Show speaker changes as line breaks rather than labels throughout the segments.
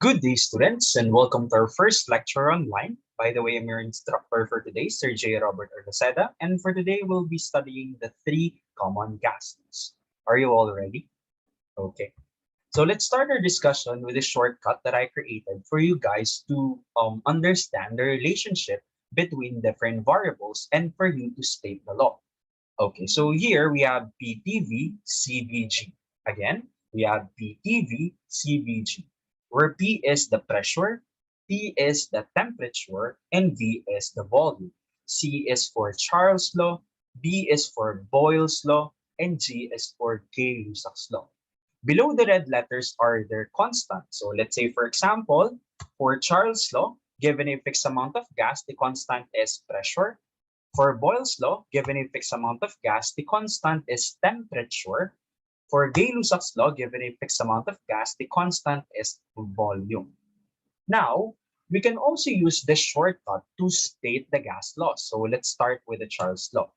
Good day, students, and welcome to our first lecture online. By the way, I'm your instructor for today, Sir J. Robert Arcoseda, and for today, we'll be studying the three common gases. Are you all ready? Okay. So let's start our discussion with a shortcut that I created for you guys to understand the relationship between different variables and for you to state the law. Okay, so here we have PTV, CVG. Again, we have PTV, CVG, where P is the pressure, T is the temperature, and V is the volume. C is for Charles' law, B is for Boyle's law, and G is for Gay-Lussac's law. Below the red letters are their constants. So let's say, for example, for Charles' law, given a fixed amount of gas, the constant is pressure. For Boyle's law, given a fixed amount of gas, the constant is temperature. For Gay-Lussac's law, given a fixed amount of gas, the constant is volume. Now, we can also use this shortcut to state the gas law. So let's start with the Charles law.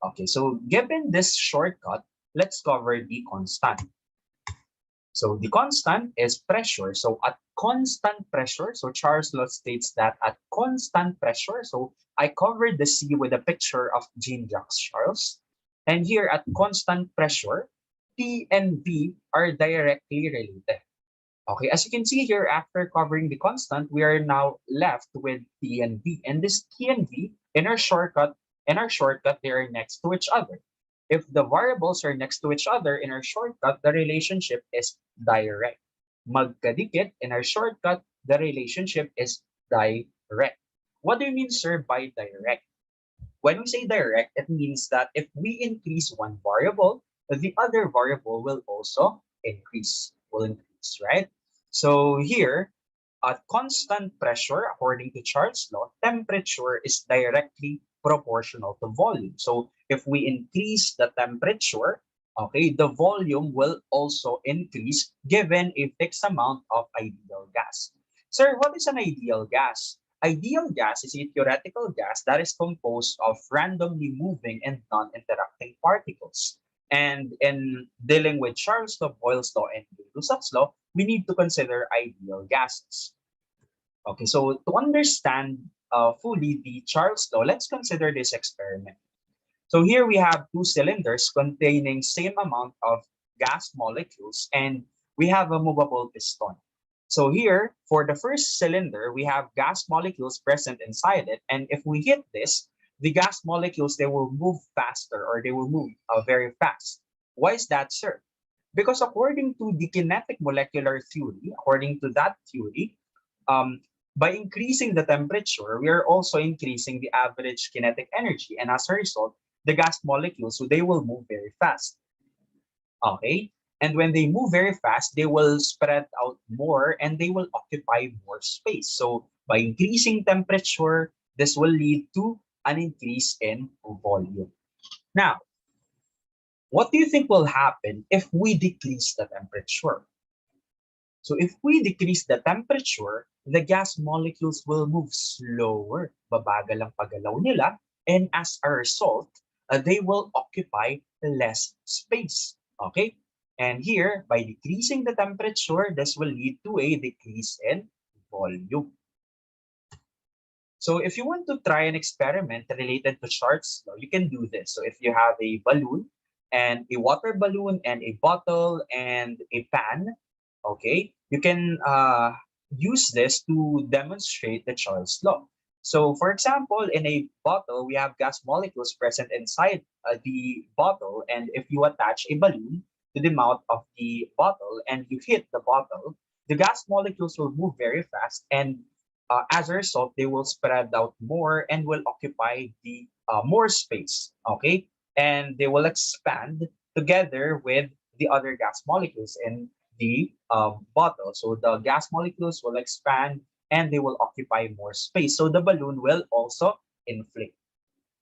Okay, so given this shortcut, let's cover the constant. So the constant is pressure. So at constant pressure, so Charles' law states that at constant pressure, so I covered the C with a picture of Jean-Jacques Charles. And here at constant pressure, T and V are directly related. Okay, as you can see here, after covering the constant, we are now left with T and V. And this T and V in our shortcut, they are next to each other. If the variables are next to each other in our shortcut, the relationship is direct. Magkadikit in our shortcut, the relationship is direct. What do you mean, sir, by direct? When we say direct, it means that if we increase one variable, the other variable will also increase, right? So here, at constant pressure, according to Charles' law, temperature is directly proportional to volume. So if we increase the temperature, okay, the volume will also increase given a fixed amount of ideal gas. Sir, what is an ideal gas? Ideal gas is a theoretical gas that is composed of randomly moving and non-interacting particles. And in dealing with Charles' law, Boyle's law, and Gay-Lussac's law, we need to consider ideal gases. Okay, so to understand fully the Charles' law, let's consider this experiment. So here we have two cylinders containing same amount of gas molecules, and we have a movable piston. So here, for the first cylinder, we have gas molecules present inside it, and if we hit this, the gas molecules, they will move faster, or they will move very fast. Why is that, sir? Because according to the kinetic molecular theory, according to that theory, um, by increasing the temperature, we are also increasing the average kinetic energy. And as a result, the gas molecules, so they will move very fast. Okay? And when they move very fast, they will spread out more and they will occupy more space. So by increasing temperature, this will lead to an increase in volume. Now, what do you think will happen if we decrease the temperature? So if we decrease the temperature, the gas molecules will move slower. Babagal ang paggalaw nila. And as a result, they will occupy less space. Okay? And here, by decreasing the temperature, this will lead to a decrease in volume. So if you want to try an experiment related to Charles' law, you can do this. So if you have a balloon and a water balloon and a bottle and a pan, okay, you can use this to demonstrate the Charles' law. So for example, in a bottle, we have gas molecules present inside the bottle. And if you attach a balloon to the mouth of the bottle and you hit the bottle, the gas molecules will move very fast. And as a result, they will spread out more and will occupy the more space, okay? And they will expand together with the other gas molecules in the bottle. So the gas molecules will expand and they will occupy more space. So the balloon will also inflate.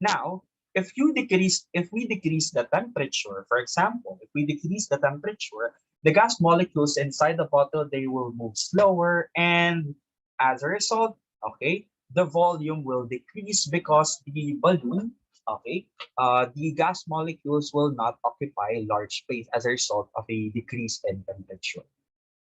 Now, if we decrease the temperature, for example, if we decrease the temperature, the gas molecules inside the bottle, they will move slower, and as a result, okay, the volume will decrease because the balloon, okay, the gas molecules will not occupy large space as a result of a decrease in temperature.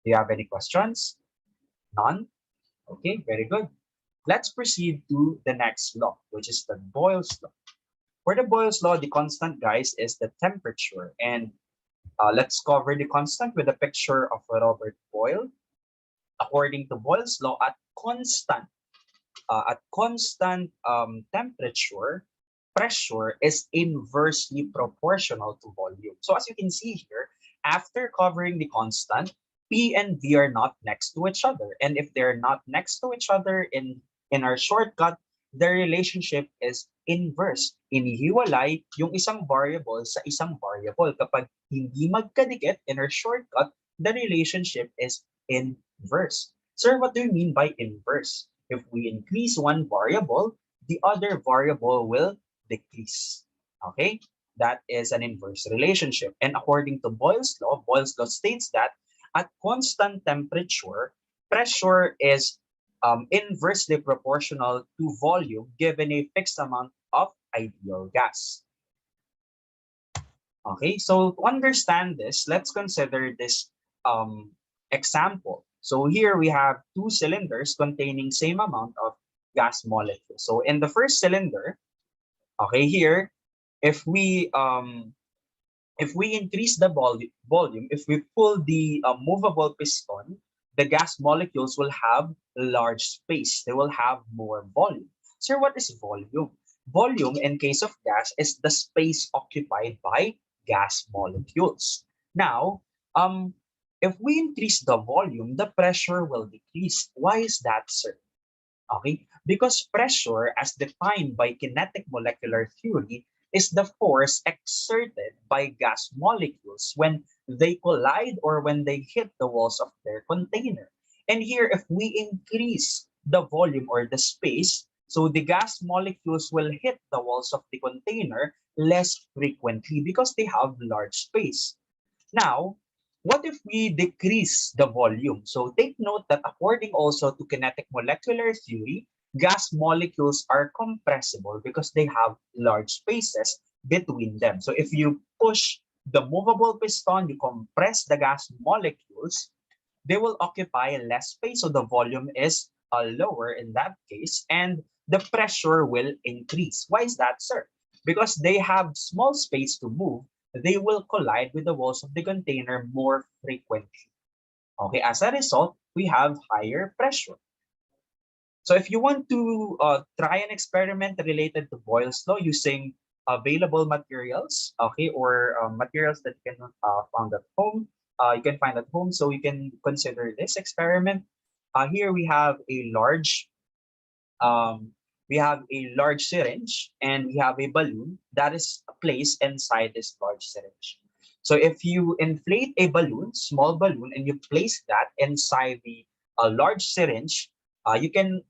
Do you have any questions? None? Okay, very good. Let's proceed to the next law, which is the Boyle's law. For the Boyle's law, the constant, guys, is the temperature. And let's cover the constant with a picture of Robert Boyle. According to Boyle's law, at constant temperature, pressure is inversely proportional to volume. So as you can see here, after covering the constant, P and V are not next to each other. And if they're not next to each other in our shortcut, the relationship is inverse. Inihiwalay yung isang variable sa isang variable. Kapag hindi magkadikit in our shortcut, the relationship is inverse. Sir, what do you mean by inverse? If we increase one variable, the other variable will decrease. Okay? That is an inverse relationship. And according to Boyle's law states that at constant temperature, pressure is inversely proportional to volume given a fixed amount of ideal gas. Okay, so to understand this, let's consider this example. So here we have two cylinders containing same amount of gas molecules. So in the first cylinder, okay, here, if we increase the volume, if we pull the movable piston, the gas molecules will have large space. They will have more volume. So what is volume? Volume in case of gas is the space occupied by gas molecules. Now, if we increase the volume, the pressure will decrease. Why is that, sir? Okay, because pressure, as defined by kinetic molecular theory, is the force exerted by gas molecules when they collide or when they hit the walls of their container. And here, if we increase the volume or the space, so the gas molecules will hit the walls of the container less frequently because they have large space. Now, what if we decrease the volume? So take note that according also to kinetic molecular theory, gas molecules are compressible because they have large spaces between them. So if you push the movable piston, you compress the gas molecules, they will occupy less space. So the volume is lower in that case, and the pressure will increase. Why is that, sir? Because they have small space to move, they will collide with the walls of the container more frequently. Okay, as a result, we have higher pressure. So if you want to try an experiment related to Boyle's law using available materials, okay, or materials that you can find at home, you can find at home. So you can consider this experiment. Here we have a large um, syringe and we have a balloon that is placed inside this large syringe. So if you inflate a balloon, small balloon, and you place that inside the large syringe, you can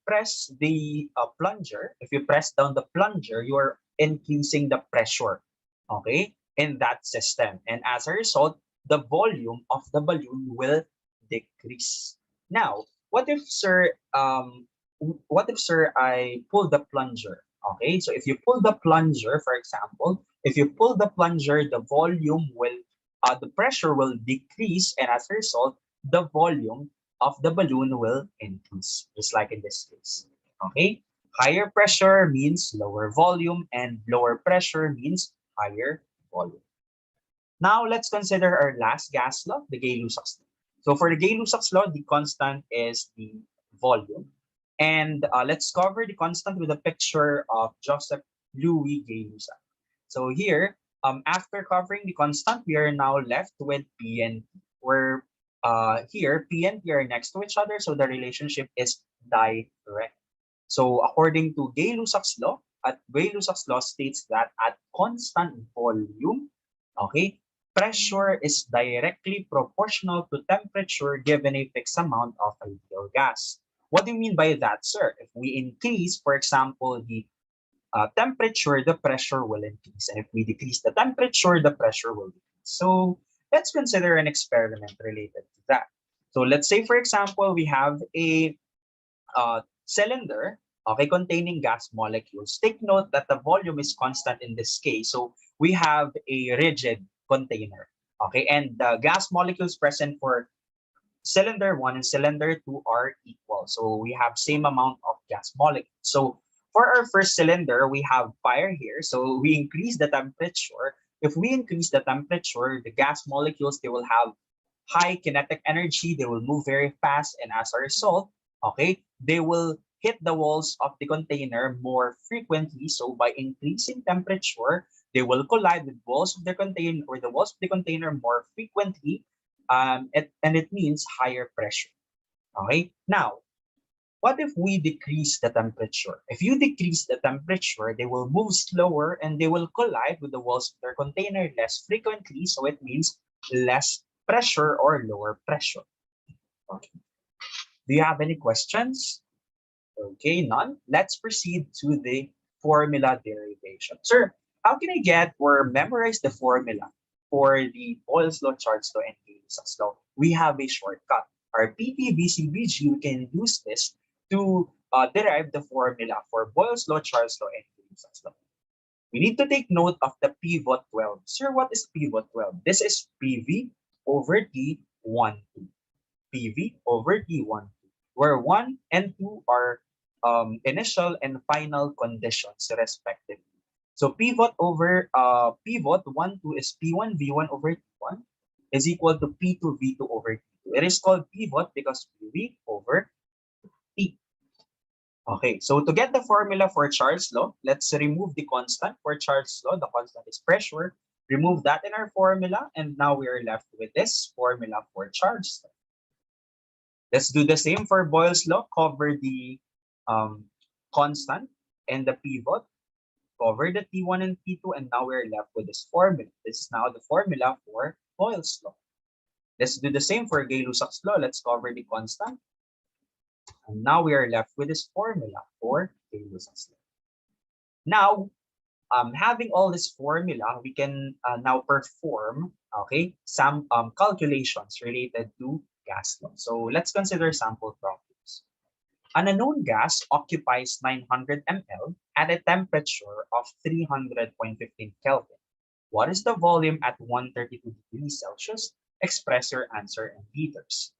press the plunger. If you press down the plunger, you are increasing the pressure, okay, in that system. And as a result, the volume of the balloon will decrease. Now, what if, sir, I pull the plunger? Okay, so if you pull the plunger, for example, if you pull the plunger, the volume will, the pressure will decrease, and as a result, the volume of the balloon will increase, just like in this case. Okay, higher pressure means lower volume, and lower pressure means higher volume. Now let's consider our last gas law, the Gay-Lussac's law. So for the Gay-Lussac's law, the constant is the volume. And let's cover the constant with a picture of Joseph Louis Gay-Lussac. So here, after covering the constant, we are now left with P and T, where here P and T are next to each other, so the relationship is direct. So according to Gay-Lussac's law, Gay-Lussac's law states that at constant volume, okay, pressure is directly proportional to temperature given a fixed amount of ideal gas. What do you mean by that, sir? If we increase, for example, the temperature, the pressure will increase. And if we decrease the temperature, the pressure will decrease. So let's consider an experiment related to that. So let's say, for example, we have a cylinder, okay, containing gas molecules. Take note that the volume is constant in this case. So we have a rigid container, okay, and the gas molecules present for cylinder 1 and cylinder 2 are equal. So we have same amount of gas molecules. So for our first cylinder, we have fire here. So we increase the temperature. If we increase the temperature, the gas molecules, they will have high kinetic energy. They will move very fast. And as a result, okay, they will hit the walls of the container more frequently. So by increasing temperature, they will collide with walls of the container or the walls of the container more frequently. And it means higher pressure. Okay. Now, what if we decrease the temperature? If you decrease the temperature, they will move slower and they will collide with the walls of their container less frequently. So it means less pressure or lower pressure. Okay. Do you have any questions? Okay, none. Let's proceed to the formula derivation. Sir, how can I get or memorize the formula for the Boyle's law, Charles law, and Gay-Lussac's law? We have a shortcut. Our PPBCBG, we can use this to derive the formula for Boyle's law, Charles law, and Gay-Lussac's law. We need to take note of the pivot 12. Sir, what is pivot 12? This is PV over T12. PV over T12, where 1 and 2 are initial and final conditions respectively. So pivot 1, 2 is P1 V1 over T1 is equal to P2 V2 over T2. It is called pivot because PV over T. Okay, so to get the formula for Charles' law, let's remove the constant for Charles' law. The constant is pressure. Remove that in our formula, and now we are left with this formula for Charles' law. Let's do the same for Boyle's law. Cover the constant and the pivot. Cover the T1 and T2, and now we're left with this formula. This is now the formula for Boyle's law. Let's do the same for Gay-Lussac's law. Let's cover the constant. And now we are left with this formula for Gay-Lussac's law. Now, having all this formula, we can now perform, okay, some calculations related to gas law. So let's consider sample problems. An unknown gas occupies 900 ml at a temperature of 300.15 Kelvin. What is the volume at 132 degrees Celsius? Express your answer in liters.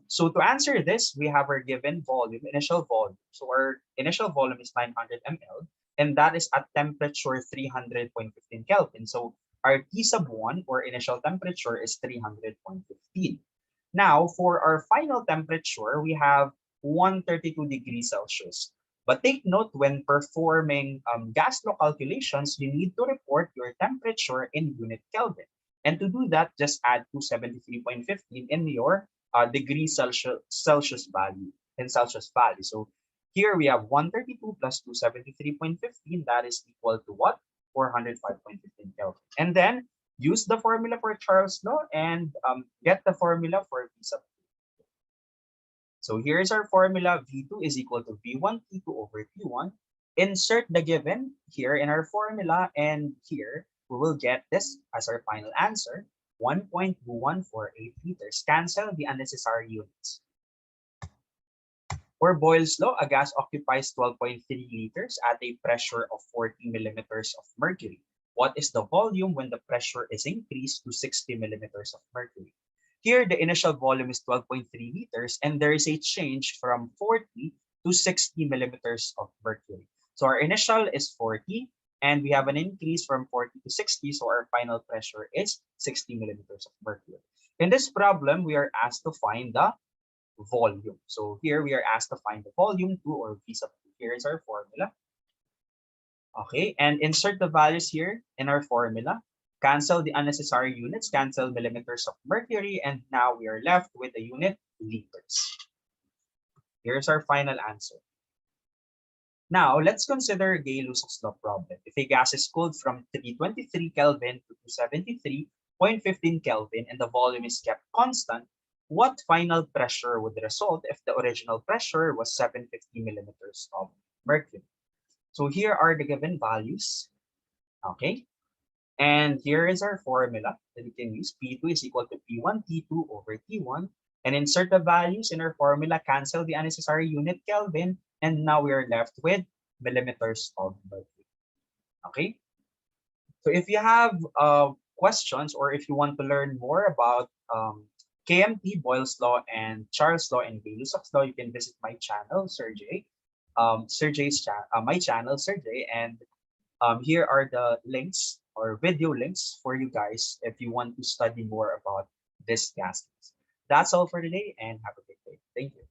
So to answer this, we have our given volume, initial volume. So our initial volume is 900 ml, and that is at temperature 300.15 Kelvin. So our T sub 1 or initial temperature is 300.15. Now, for our final temperature, we have 132 degrees Celsius. But take note, when performing gas law calculations, you need to report your temperature in unit Kelvin. And to do that, just add 273.15 in your degree Celsius value, in Celsius value. So here we have 132 plus 273.15. That is equal to what? 405.15 Kelvin. And then use the formula for Charles' law and get the formula for V sub 2. So here's our formula. V2 is equal to V1 T2 over T1. Insert the given here in our formula, and here we will get this as our final answer, 1.2148 liters. Cancel the unnecessary units. For Boyle's law, a gas occupies 12.3 liters at a pressure of 40 millimeters of mercury. What is the volume when the pressure is increased to 60 millimeters of mercury? Here, the initial volume is 12.3 liters, and there is a change from 40 to 60 millimeters of mercury. So our initial is 40, and we have an increase from 40 to 60, so our final pressure is 60 millimeters of mercury. In this problem, we are asked to find the volume. So here we are asked to find the volume 2 or V sub 2. Here is our formula. Okay, and insert the values here in our formula. Cancel the unnecessary units, cancel millimeters of mercury, and now we are left with the unit liters. Here's our final answer. Now, let's consider Gay-Lussac's law problem. If a gas is cooled from 323 Kelvin to 273.15 Kelvin and the volume is kept constant, what final pressure would result if the original pressure was 750 millimeters of mercury? So here are the given values. Okay. And here is our formula that we can use. P2 is equal to P1 T2 over T1. And insert the values in our formula, cancel the unnecessary unit Kelvin, and now we are left with millimeters of mercury. Okay? So if you have questions or if you want to learn more about KMT, Boyle's Law, and Charles' Law and Gay-Lussac's Law, you can visit my channel, Sir J. My channel, Sir J, and here are the links or video links for you guys if you want to study more about this gases. That's all for today, and have a great day. Thank you.